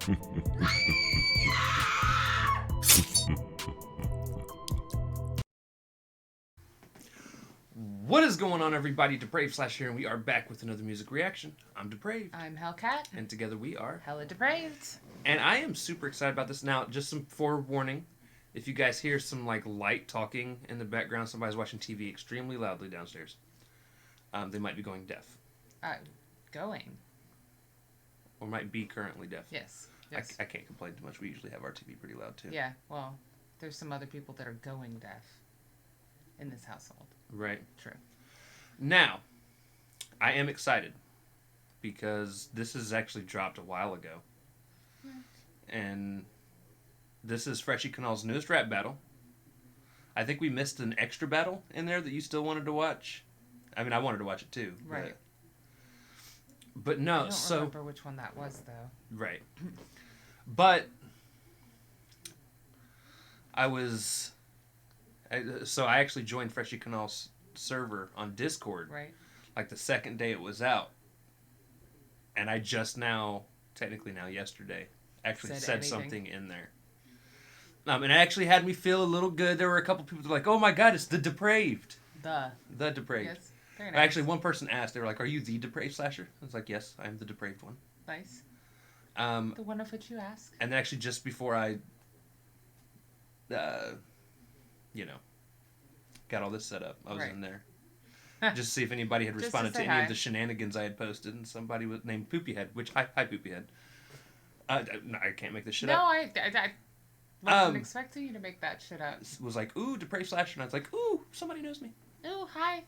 What is going on, everybody? Depraved Slash here, and we are back with another music reaction. I'm Depraved. I'm Hellcat. And together we are HellaDepraved. And I am super excited about this. Now, just some forewarning. If you guys hear some light talking in the background, somebody's watching TV extremely loudly downstairs. They might be going deaf. Going? Or might be currently deaf. Yes. I can't complain too much. We usually have our TV pretty loud, too. Yeah, well, there's some other people that are going deaf in this household. Right. True. Now, I am excited because this is actually dropped a while ago. And this is Freshy Kanal's newest rap battle. I think we missed an extra battle in there that you still wanted to watch. I mean, I wanted to watch it too. Right. But no, I don't remember which one that was, though. Right. But I actually joined Freshy Kanal's server on Discord. Right. Like the second day it was out. And I just now, technically now yesterday, actually said something in there. And it actually had me feel a little good. There were a couple people that were like, oh my god, it's the Depraved. The Depraved. Yes. Very nice. Actually, one person asked, they were like, are you the Depraved Slasher? I was like, yes, I am the Depraved one. Nice. The one of which you ask. And actually, just before I, got all this set up, I was in there. Just to see if anybody had responded to any of the shenanigans I had posted. And somebody was named Poopyhead, which, hi Poopyhead. I can't make this shit up. No, I wasn't expecting you to make that shit up. Was like, ooh, Depraved Slasher. And I was like, ooh, somebody knows me. Ooh, hi.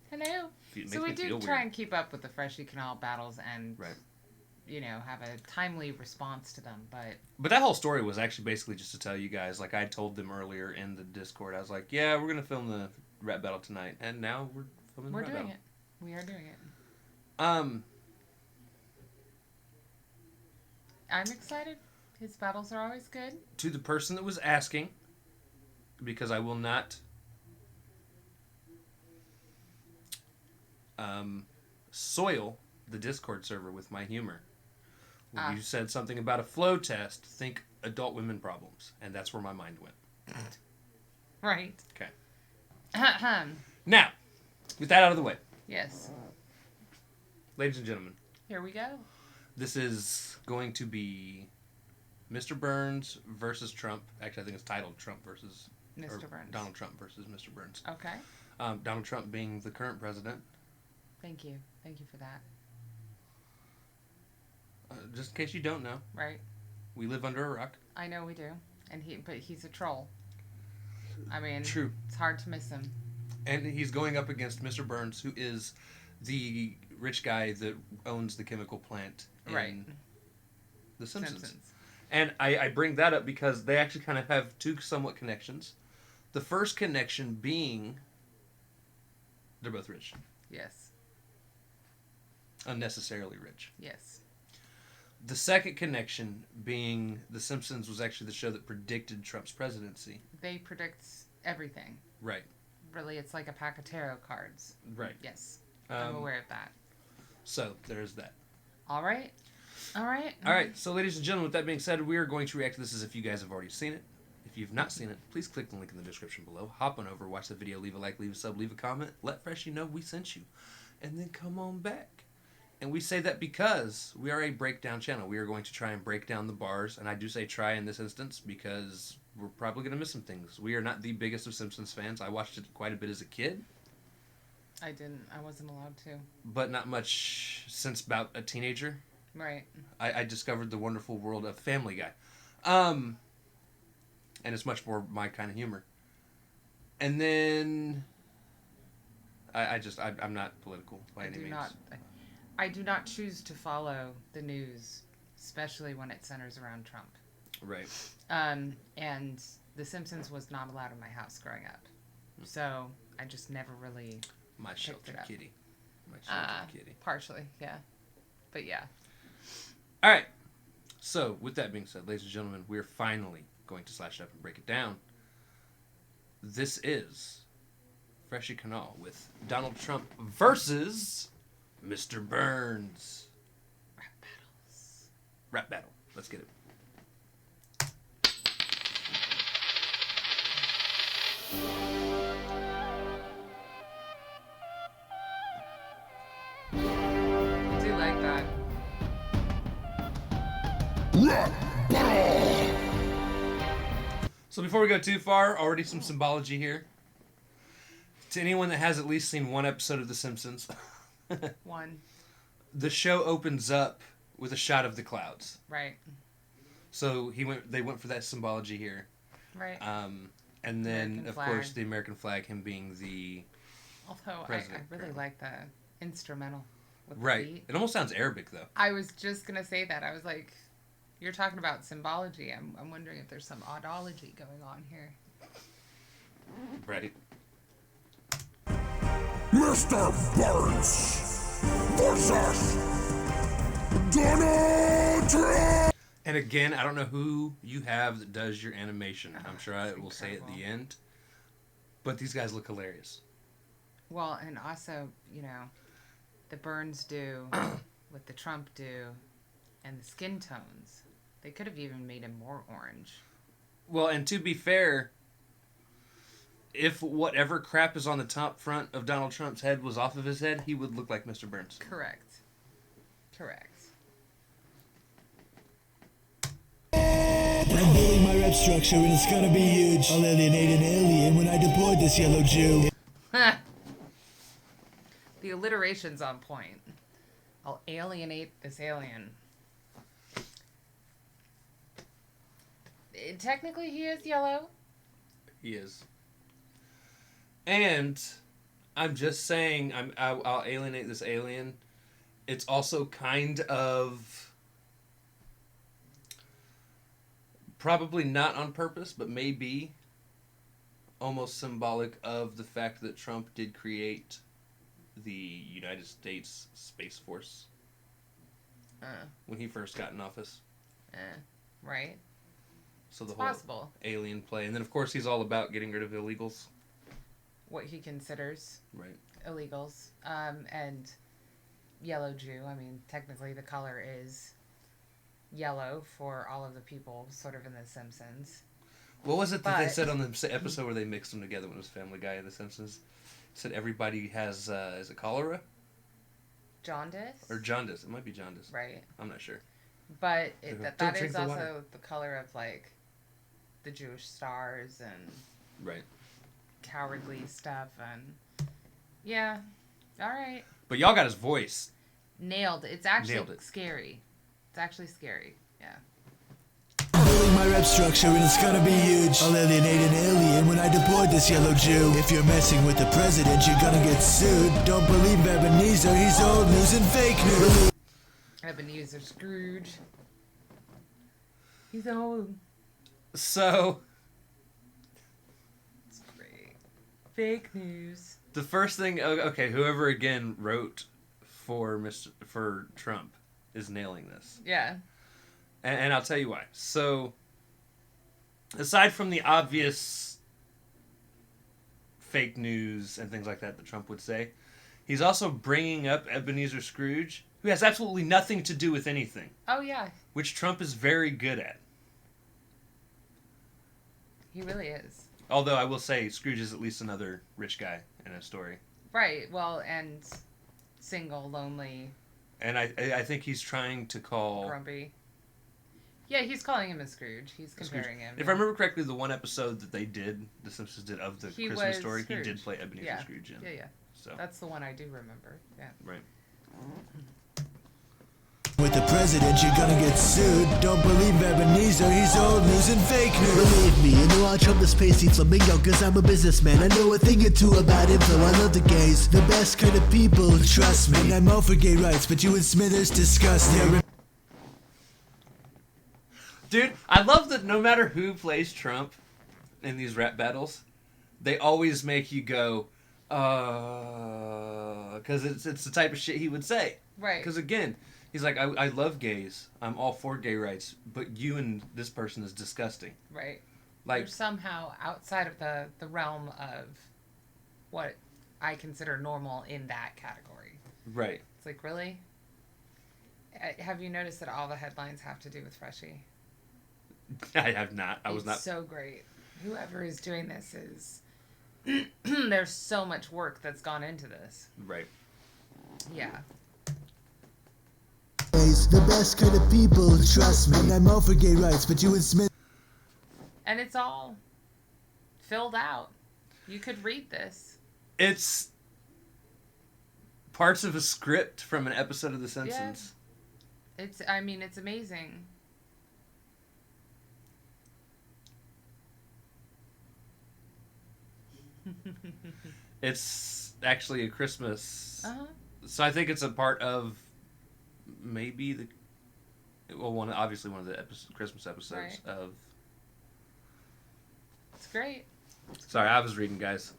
Hello. So we do try and keep up with the Freshy Kanal battles and, have a timely response to them. But that whole story was actually basically just to tell you guys, like I told them earlier in the Discord, I was like, yeah, we're going to film the rap battle tonight. And now we're filming the rap battle. We are doing it. I'm excited. His battles are always good. To the person that was asking, because I will not soil the Discord server with my humor. When you said something about a flow test, think adult women problems. And that's where my mind went. Right. Okay. Now, with that out of the way. Yes. Ladies and gentlemen. Here we go. This is going to be Mr. Burns versus Trump. Actually, I think it's titled Trump versus... Mr. Burns. Donald Trump versus Mr. Burns. Okay. Donald Trump being the current president. Thank you. Thank you for that. Just in case you don't know. Right. We live under a rock. I know we do. But he's a troll. I mean... True. It's hard to miss him. And he's going up against Mr. Burns, who is the rich guy that owns the chemical plant in The Simpsons. And I bring that up because they actually kind of have two somewhat connections. The first connection being they're both rich. Yes. Unnecessarily rich. Yes. The second connection being The Simpsons was actually the show that predicted Trump's presidency. They predict everything. Right. Really, it's like a pack of tarot cards. Right. Yes. I'm aware of that. So, there's that. All right. So, ladies and gentlemen, with that being said, we are going to react to this as if you guys have already seen it. If you've not seen it, please click the link in the description below. Hop on over, watch the video, leave a like, leave a sub, leave a comment. Let Freshy know we sent you. And then come on back. And we say that because we are a breakdown channel. We are going to try and break down the bars. And I do say try in this instance because we're probably going to miss some things. We are not the biggest of Simpsons fans. I watched it quite a bit as a kid. I wasn't allowed to. But not much since about a teenager. Right. I discovered the wonderful world of Family Guy. And it's much more my kind of humor. And then I'm not political by any means. I do not choose to follow the news, especially when it centers around Trump. Right. And The Simpsons was not allowed in my house growing up. So I just never really My shelter kitty. Partially, yeah. But yeah. All right. So, with that being said, ladies and gentlemen, we're finally going to slash it up and break it down. This is Freshy Kanal with Donald Trump versus Mr. Burns. Rap battles. Rap battle. Let's get it. I do like that. So before we go too far, already some symbology here. To anyone that has at least seen one episode of The Simpsons, One. The show opens up with a shot of the clouds. Right. So they went for that symbology here. Right. And then, of course, the American flag, him being the Although president. I really like the instrumental with the Right. beat. It almost sounds Arabic, though. I was just going to say that. I was like, you're talking about symbology. I'm wondering if there's some oddology going on here. Right. Mr. Burns versus Donald Trump. And again, I don't know who you have that does your animation. I'm sure I will say at the end. But these guys look hilarious. Well, and also, the Burns do, what the Trump do, and the skin tones. They could have even made him more orange. Well, and to be fair, if whatever crap is on the top front of Donald Trump's head was off of his head, he would look like Mr. Burns. Correct. I'm building my rep structure and it's gonna be huge. I'll alienate an alien when I deploy this yellow Jew. The alliteration's on point. I'll alienate this alien. Technically, he is yellow. He is. And I'm just saying, I'll alienate this alien. It's also kind of probably not on purpose, but maybe almost symbolic of the fact that Trump did create the United States Space Force when he first got in office. Right. So the it's whole possible. alien play. And then, of course, he's all about getting rid of illegals. What he considers right. illegals. And yellow Jew, I mean, technically the color is yellow for all of the people sort of in The Simpsons. What was it that they said on the episode where they mixed them together when it was Family Guy and The Simpsons? It said everybody has, is it cholera? Jaundice? Or jaundice. It might be jaundice. Right. I'm not sure. But that is also water. the color of, like, the Jewish stars and right. cowardly stuff and yeah. All right. But y'all got his voice. Nailed. It's actually scary. It's actually scary. Yeah. Building my rep structure and it's gonna be huge. I'll alienate an alien when I deploy this yellow Jew. If you're messing with the president, you're gonna get sued. Don't believe Ebenezer, he's old news and fake news. Ebenezer Scrooge. He's old. So. It's great. Fake news. The first thing, okay, whoever again wrote for Trump is nailing this. Yeah. And I'll tell you why. So, aside from the obvious fake news and things like that Trump would say, he's also bringing up Ebenezer Scrooge, who has absolutely nothing to do with anything. Oh, yeah. Which Trump is very good at. He really is. Although I will say Scrooge is at least another rich guy in a story. Right. Well, and single, lonely. And I think he's trying to call... Grumpy. Yeah, he's calling him a Scrooge. He's comparing him. If I remember correctly, the one episode that The Simpsons did of the Christmas story, Scrooge. he did play Ebenezer Scrooge in. Yeah. So. That's the one I do remember. Yeah. Right. With the president, you're gonna get sued. Don't believe Ebenezer, he's old news and fake news. Believe me, you know I trump the spacey flamingo, cause I'm a businessman. I know a thing or two about info, I love the gays. The best kind of people, trust me. And I'm all for gay rights, but you and Smithers disgust me. Dude, I love that no matter who plays Trump in these rap battles, they always make you go, because it's the type of shit he would say. Right. Because again, he's like, I love gays. I'm all for gay rights, but you and this person is disgusting. Right. Like, you're somehow outside of the realm of what I consider normal in that category. Right. It's like, really? Have you noticed that all the headlines have to do with Freshy? I have not. I was not. It's so great. Whoever is doing this is there's so much work that's gone into this. Right. Yeah. The best kind of people, trust me. And I'm all for gay rights, but you and Smith. And it's all filled out. You could read this. It's parts of a script from an episode of The Simpsons. Yeah. It's amazing. It's actually a Christmas. Uh-huh. So I think it's a part of maybe one of the Christmas episodes Right. of. It's great. Sorry, I was reading, guys.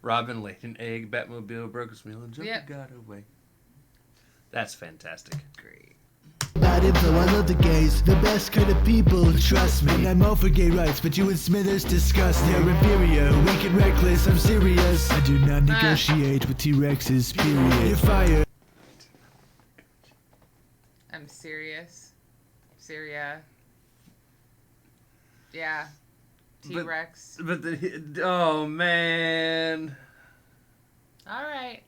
Robin laid an egg, Batmobile broke his wheel, and Joker Yep. got away. That's fantastic. Great. Bad info, I love the gays. The best kind of people, trust me. And I'm all for gay rights, but you and Smithers discuss. They're inferior, weak and reckless, I'm serious. I do not negotiate with T-Rexes, period. You're fired. I'm serious. Syria. Yeah. T-Rex. But oh man. All right.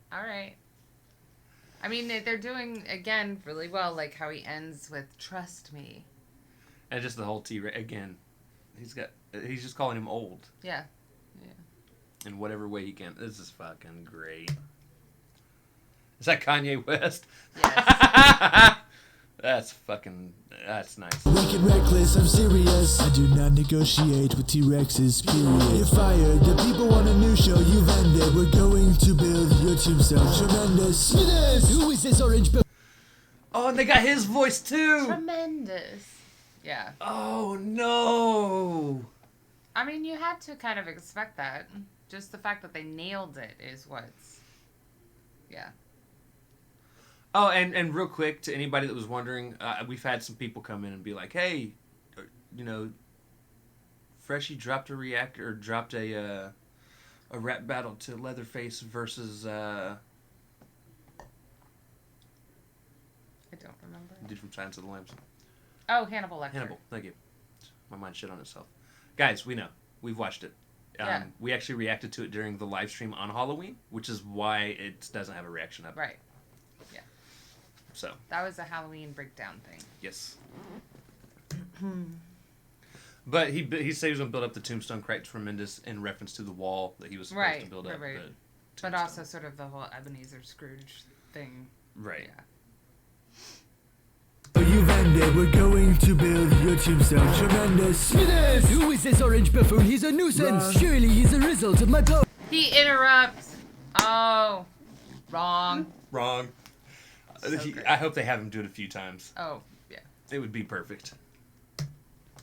I mean, they're doing, again, really well, like how he ends with, trust me. And just the whole T-Rex, again, he's just calling him old. Yeah. In whatever way he can. This is fucking great. Is that Kanye West? Yes. That's nice. Weak and reckless, I'm serious. I do not negotiate with T-Rexes, period. You're fired. The people want a new show, you've ended. We're going to build your tombstone. Tremendous. Smithers! Who is this orange bill? Oh, and they got his voice too! Tremendous. Yeah. Oh, no! I mean, you had to kind of expect that. Just the fact that they nailed it is what's... Yeah. Oh, and real quick, to anybody that was wondering, we've had some people come in and be like, hey, Freshy dropped a rap battle to Leatherface versus, I don't remember. dude from Silence of the Lambs. Oh, Hannibal Lecter. Hannibal, thank you. My mind shit on itself. Guys, we know. We've watched it. Yeah. We actually reacted to it during the live stream on Halloween, which is why it doesn't have a reaction up. Right. Yeah. So. That was a Halloween breakdown thing. Yes. But he said he was going to build up the tombstone quite tremendous in reference to the wall that he was supposed to build up. Right. The But tombstone. also sort of the whole Ebenezer Scrooge thing. Right. Yeah. You've ended. We're going to build your tombstone. Tremendous. Smithers! Who is this orange buffoon? He's a nuisance. Wrong. Surely he's a result of my power. He interrupts. Oh. Wrong. Wrong. So great. I hope they have him do it a few times. Oh, yeah. It would be perfect.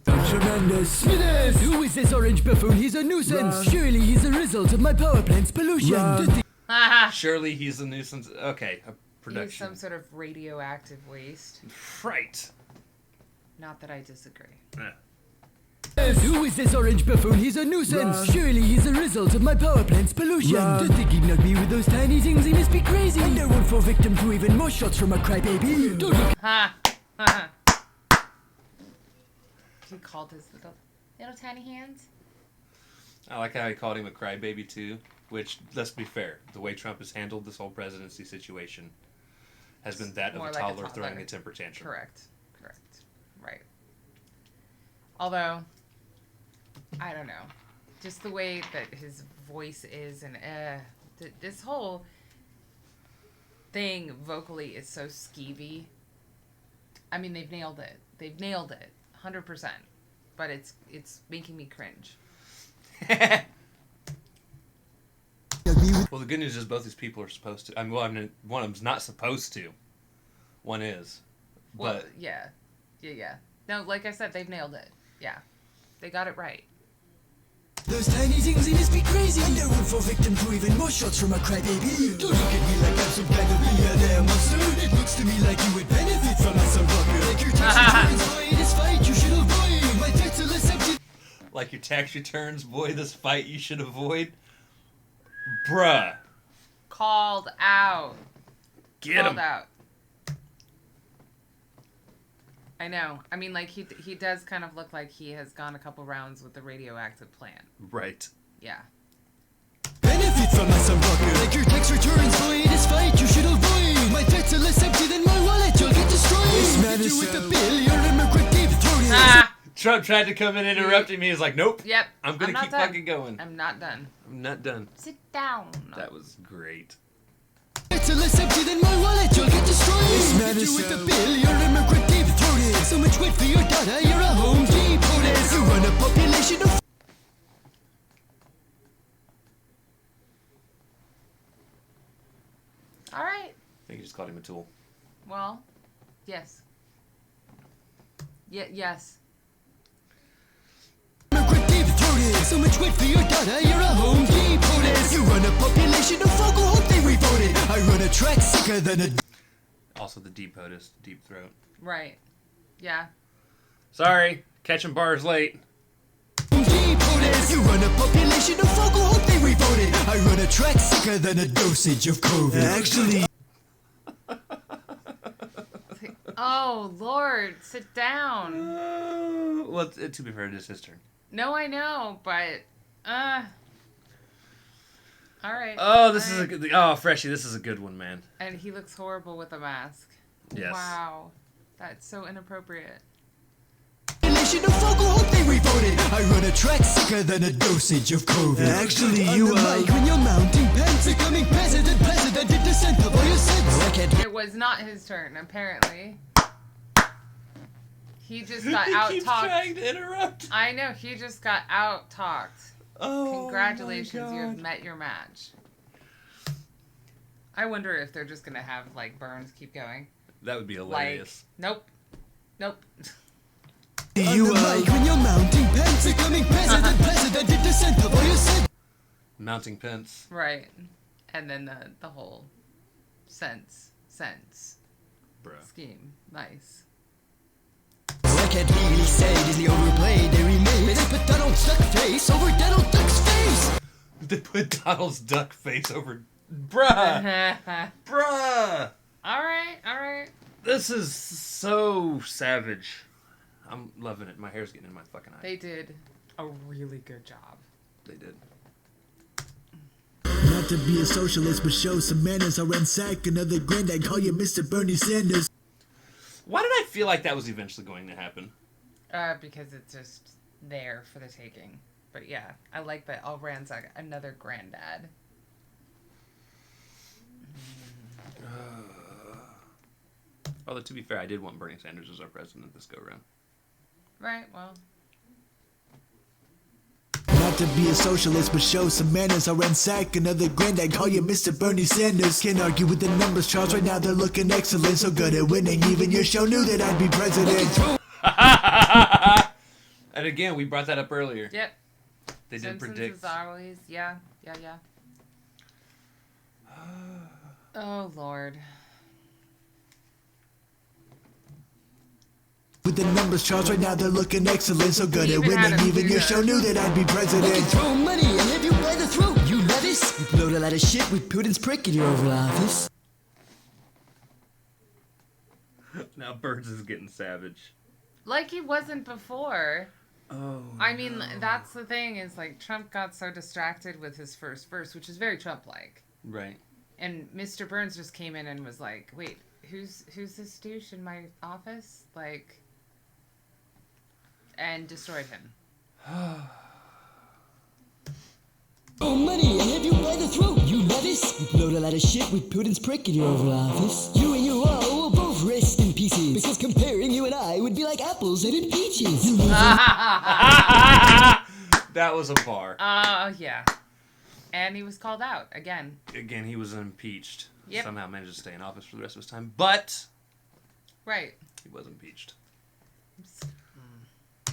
Tremendous. Smithers! Who is this orange buffoon? He's a nuisance. Wrong. Surely he's a result of my power plant's pollution. Haha. Surely he's a nuisance. Okay, a He's production. some sort of radioactive waste. Right. Not that I disagree. Who is this orange buffoon? He's a nuisance. Wrong. Surely he's a result of my power plant's pollution. Wrong. To think he'd knock me with those tiny things, he must be crazy. I don't want to fall victim to even more shots from a crybaby. Don't look. Ha! Ha! He called his little tiny hands. I like how he called him a crybaby too, which, let's be fair, the way Trump has handled this whole presidency situation has been that of More a like a toddler toddler. throwing a temper tantrum. Correct. Right. Although, I don't know. Just the way that his voice is and this whole thing vocally is so skeevy. I mean, they've nailed it. 100%. But it's making me cringe. Well, the good news is both these people are supposed to. I mean, one of them's not supposed to. One is. Well, But yeah. No, like I said, they've nailed it. Yeah. They got it right. Those tiny things, he must be crazy. I don't want to fall victim to even more shots from a crybaby. Don't look at me like I'm some kind of millionaire monster. It looks to me like you would benefit from this unbucker. Like your tax returns, boy, this fight you should avoid. My threats are accepted. like your tax returns, boy, this fight you should avoid. Bruh. Called out. Get him. Called out. I know. I mean, like, he does kind of look like he has gone a couple rounds with the radioactive plant. Right. Yeah. Benefit from my some rocker. Like your tax returns, boy, this fight you should avoid. My threats are less empty than my wallet, you'll get destroyed. This man is with the bill, you're immigrant deep throated. Ah! Trump tried to come in interrupting me. He's like, nope. Yep. I'm going to keep done. fucking going. I'm not done. I'm not done. Sit down. That was great. It's a less empty than my wallet, you'll get destroyed. This man is with the bill, you're immigrant deep throated. So much weight for your data, you're a home deported. You run a population of... All right. I think you just called him a tool. Well, yes. Yes. Immigrant deep throated. So much weight for your data, you're a home deported. You run a population of folk who hope they revoted. I run a track sicker than a... Also the deep POTUS, deep throat. Right. Yeah. Sorry, catching bars late. You run a population of folk who hope they revoted. I run a track sicker than a dosage of COVID. Actually... Oh, Lord, sit down. Well, to be fair, it is his turn. No, I know, but, all right. Oh, this is a good... Oh, Freshy, this is a good one, man. And he looks horrible with a mask. Yes. Wow. That's so inappropriate. Population of folk who hope they revoted. I run a track sicker than a dosage of COVID. Actually, you mic when you're mounting pens, becoming president did descent of all your sins. It was not his turn, apparently. He just got He keeps out-talked. trying to interrupt. I know, he just got out-talked. Oh, Congratulations, my you have God. met your match. I wonder if they're just gonna have, like, Burns keep going. That would be hilarious. Like, nope. You mic when you're mounting pens, becoming president did descent of all your sins. Mounting Pence. Right. And then the whole sense Bruh. scheme. Nice. I can't really say Disney overplayed, they remade. They put Donald's duck face over Donald Duck's face. They put Donald's duck face over... Bruh! Bruh! Alright. This is so savage. I'm loving it. My hair's getting in my fucking eye. They did a really good job. They did. Not to be a socialist, but show some manners. I ransack another granddad, call you Mr. Bernie Sanders. Why did I feel like that was eventually going to happen? Because it's just there for the taking. But yeah, I like that. I'll ransack another granddad. Although, to be fair, I did want Bernie Sanders as our president this go-round. Right, well. Not to be a socialist, but show some manners. I ransack another granddad, call you Mr. Bernie Sanders. Can't argue with the numbers, Charles. Right now they're looking excellent, so good at winning. Even your show knew that I'd be president. And again, we brought that up earlier. Yep. They did Simpsons predict. is always, yeah. Oh, Lord. With the numbers, Charles, right now they're looking excellent, so good at even had winning. a Even your clear- show knew that I'd be president. Throw money and have you by the throat, you lettuce. You blowed a lot of shit with Putin's prick in your Oval Office. Now Burns is getting savage. Like he wasn't before. Oh. I mean, that's the thing is, like, Trump got so distracted with his first verse, which is very Trump-like. Right. And Mr. Burns just came in and was like, wait, who's this douche in my office? Like... And destroyed him. Oh, money, and have you by the throat, you lettuce. You blowed a lot of shit with Putin's prick in your Oval Office. You and your wall will both rest in pieces, because comparing you and I would be like apples and peaches. You That was a bar. Yeah. And he was called out again. Again, he was impeached. Yep. Somehow managed to stay in office for the rest of his time, but Right. he was impeached.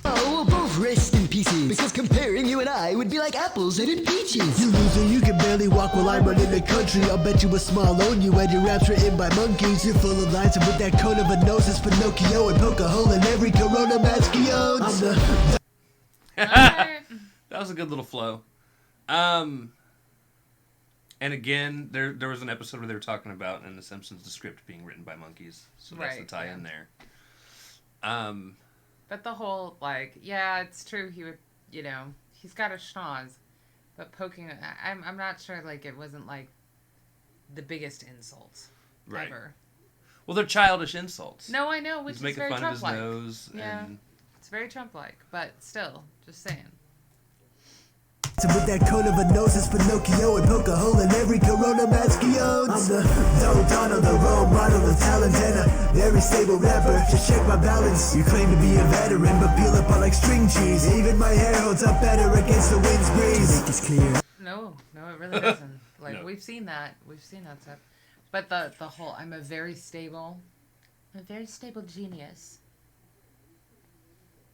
Oh, we'll both rest in pieces, because comparing you and I would be like apples and peaches. You loser, you can barely walk while I'm running the country. I'll bet you a small on you and your raps written by monkeys. You're full of lies, and with that cone of a nose it's Pinocchio, and poke a hole in every Corona mask he owns. I'm the... Alright. That was a good little flow. And again, there was an episode where they were talking about in The Simpsons the script being written by monkeys, so that's the Right, tie-in yeah. there. But the whole, like, yeah, it's true. He would, you know, he's got a schnoz, but poking. I'm not sure. Like, it wasn't like the biggest insult ever. Well, they're childish insults. No, I know, which He's is making very fun Trump-like. of his nose. Yeah, And it's very Trump-like, but still, just saying. So with that cone of a nose, it's Pinocchio, and poke a hole in every Corona mask he owns. I'm the Don of the role model of talent and a very stable rapper. Just check my balance. You claim to be a veteran, but peel up on like string cheese. Even my hair holds up better against the wind's breeze. To make this clear. No, it really doesn't. Like, No. we've seen that stuff. But the whole, I'm a very stable genius.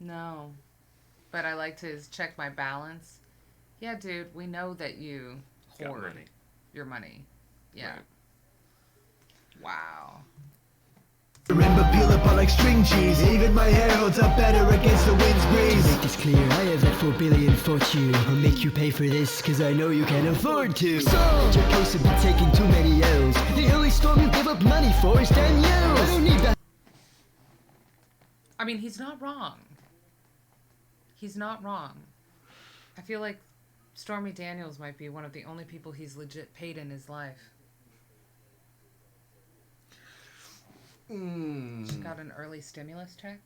No. But I like to check my balance. Yeah, dude, we know that you got hoard money. your money. Yeah. Right. Wow. But peel up on like string cheese. Even my hair holds up better against the wind's breeze. To make this clear, I have that 4 billion fortune. I'll make you pay for this, cause I know you can afford to. So, your case of been taking too many L's. The early storm you give up money for is 10 years. I don't need that. I mean, he's not wrong. He's not wrong. I feel like Stormy Daniels might be one of the only people he's legit paid in his life. She got an early stimulus check.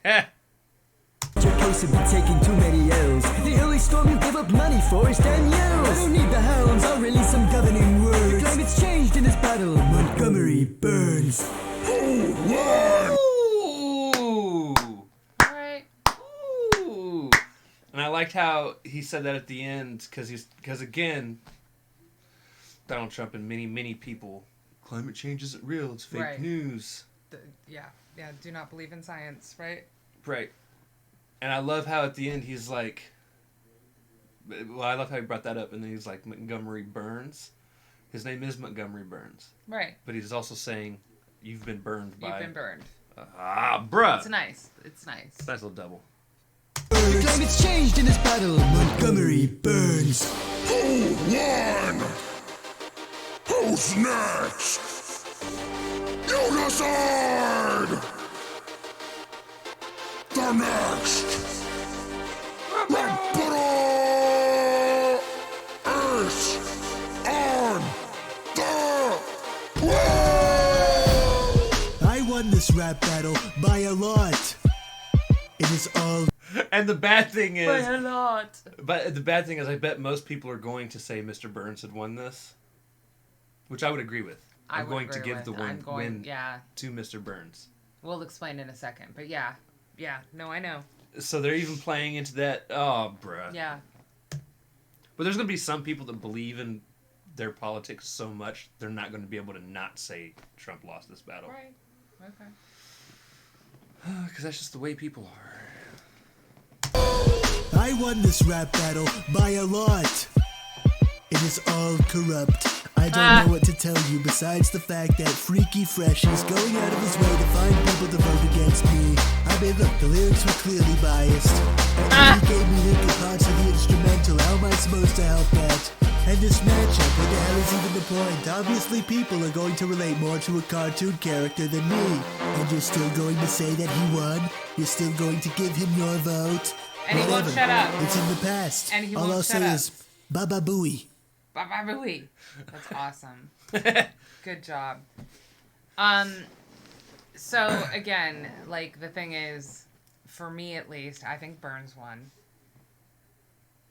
Heh. Your case have been taking too many L's. The early storm you give up money for is 10 years. I don't need the hounds, I'll release some governing words. The climate's changed in this battle. Montgomery Burns. Ooh. All right. Ooh. And I liked how he said that at the end, because again, Donald Trump and many people, climate change isn't real, it's fake Right. news. Yeah, do not believe in science, right? Right. And I love how at the end he's like, well, I love how he brought that up, and then he's like, Montgomery Burns. His name is Montgomery Burns. Right. But he's also saying, you've been burned by... You've been burned. Bruh. It's nice. It's nice. Nice little double. The climate's changed in this battle. Montgomery Burns. Who won? Who's next? You decide! The next! Emperor is on the way! I won this rap battle by a lot. It is all And the bad thing is... By a lot. But the bad thing is, I bet most people are going to say Mr. Burns had won this, which I would agree with. I'm going to give the win to Mr. Burns. We'll explain in a second, but yeah, no, I know. So they're even playing into that. Oh, bruh. Yeah, But there's going to be some people that believe in their politics so much, they're not going to be able to not say Trump lost this battle. right, okay. Because that's just the way people are. I won this rap battle by a lot. It is all corrupt. I don't know what to tell you besides the fact that Freaky Fresh is going out of his way to find people to vote against me. I mean, look, the lyrics were clearly biased. And he gave me Linkin Park's of the instrumental. How am I supposed to help that? And this matchup, what the hell is even the point? Obviously, people are going to relate more to a cartoon character than me. And you're still going to say that he won? You're still going to give him your vote? And he won't shut up. It's in the past. And he All won't I'll shut say up. is, Baba Booey. Bye-bye. That's awesome. Good job. So again, like, the thing is, for me at least, I think Burns won.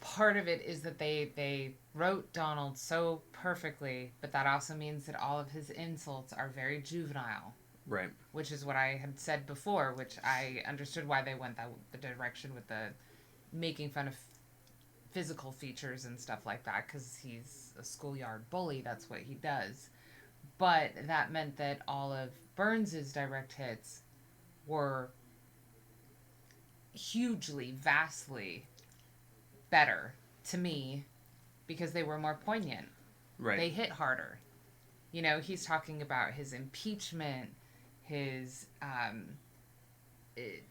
Part of it is that they wrote Donald so perfectly, but that also means that all of his insults are very juvenile, Right. which is what I had said before, which I understood why they went the direction with the making fun of physical features and stuff like that, because he's a schoolyard bully. That's what he does. But that meant that all of Burns's direct hits were hugely, vastly better to me because they were more poignant. Right. They hit harder. You know, he's talking about his impeachment, his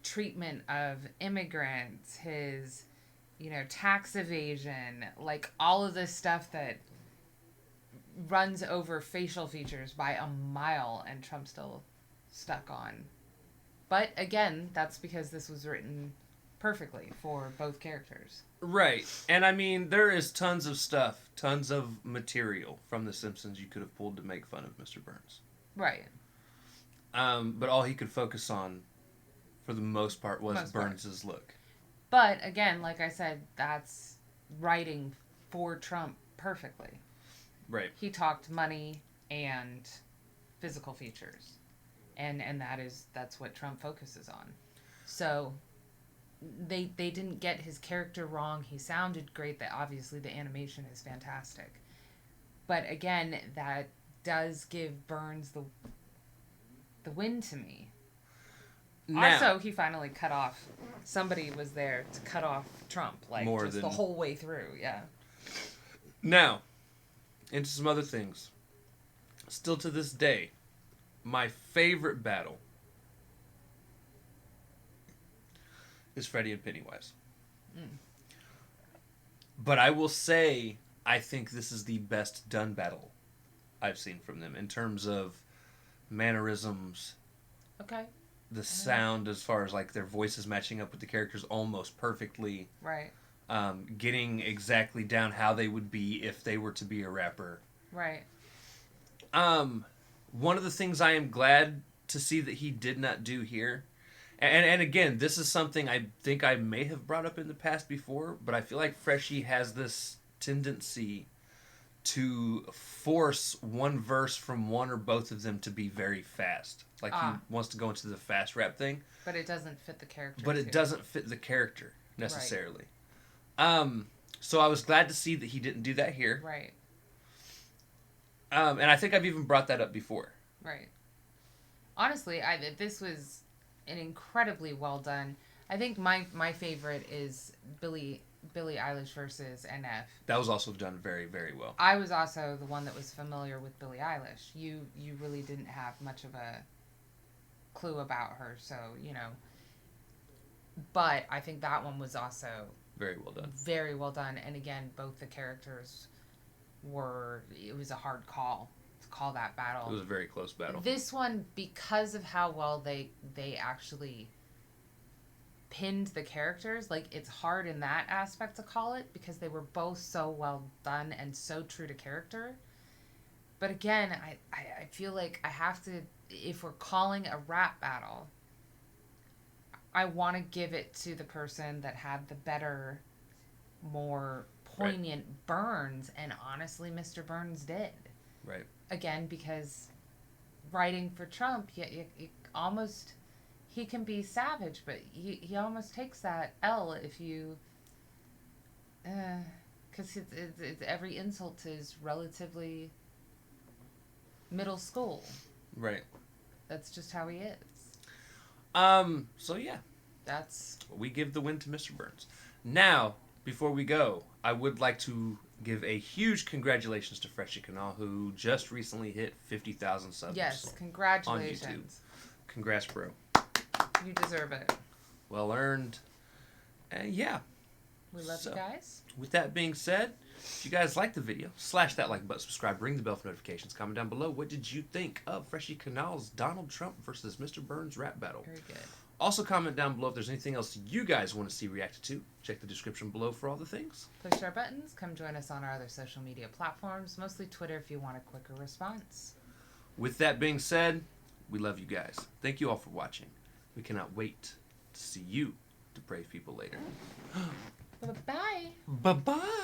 treatment of immigrants, his, tax evasion, like all of this stuff that runs over facial features by a mile, and Trump's still stuck on But again, that's because this was written perfectly for both characters. Right. And I mean, there is tons of stuff, tons of material from The Simpsons you could have pulled to make fun of Mr. Burns. Right. But all he could focus on, for the most part, was Burns' look. But again, like I said, that's writing for Trump perfectly. Right. He talked money and physical features. And that's what Trump focuses on. So they didn't get his character wrong. He sounded great. That obviously the animation is fantastic. But again, that does give Burns the win to me. Now, Also, he finally cut off. Somebody was there to cut off Trump, like the whole way through. Yeah. Now, into some other things. Still to this day, my favorite battle is Freddy and Pennywise. But I will say, I think this is the best done battle I've seen from them in terms of mannerisms. Okay. The sound, as far as like their voices matching up with the characters almost perfectly. Right. Getting exactly down how they would be if they were to be a rapper. Right. One of the things I am glad to see that he did not do here, and again, this is something I think I may have brought up in the past before, but I feel like Freshy has this tendency to force one verse from one or both of them to be very fast. Like he wants to go into the fast rap thing. But it doesn't fit the character. But it doesn't fit the character, necessarily. Right. So I was glad to see that he didn't do that here. Right. And I think I've even brought that up before. Right. Honestly, this was an incredibly well done. I think my favorite is Billie Eilish versus NF. That was also done very, very well. I was also the one that was familiar with Billie Eilish. You really didn't have much of a clue about her, so, you know. But I think that one was also very well done. Very well done. And again, both the characters it was a hard call to call that battle. It was a very close battle. This one, because of how well they actually pinned the characters, like, it's hard in that aspect to call it because they were both so well done and so true to character. But again, I feel like I have to, if we're calling a rap battle, I want to give it to the person that had the better, more poignant burns, and honestly, Mr. Burns did. Right. Again, because writing for Trump, you almost, he can be savage, but he almost takes that L if you, because it's every insult is relatively middle school. Right. That's just how he is. So yeah. That's... We give the win to Mr. Burns. Now, before we go, I would like to give a huge congratulations to Freshy Kanal, who just recently hit 50,000 subs. Yes, congratulations. On YouTube. Congrats, bro. You deserve it. Well earned. And yeah. We love you guys. With that being said, if you guys like the video, slash that like button, subscribe, ring the bell for notifications, comment down below. What did you think of Freshy Kanal's Donald Trump versus Mr. Burns rap battle? Very good. Also comment down below if there's anything else you guys want to see reacted to. Check the description below for all the things. Push our buttons. Come join us on our other social media platforms, mostly Twitter if you want a quicker response. With that being said, we love you guys. Thank you all for watching. We cannot wait to see you depraved people later. Bye-bye. Bye-bye.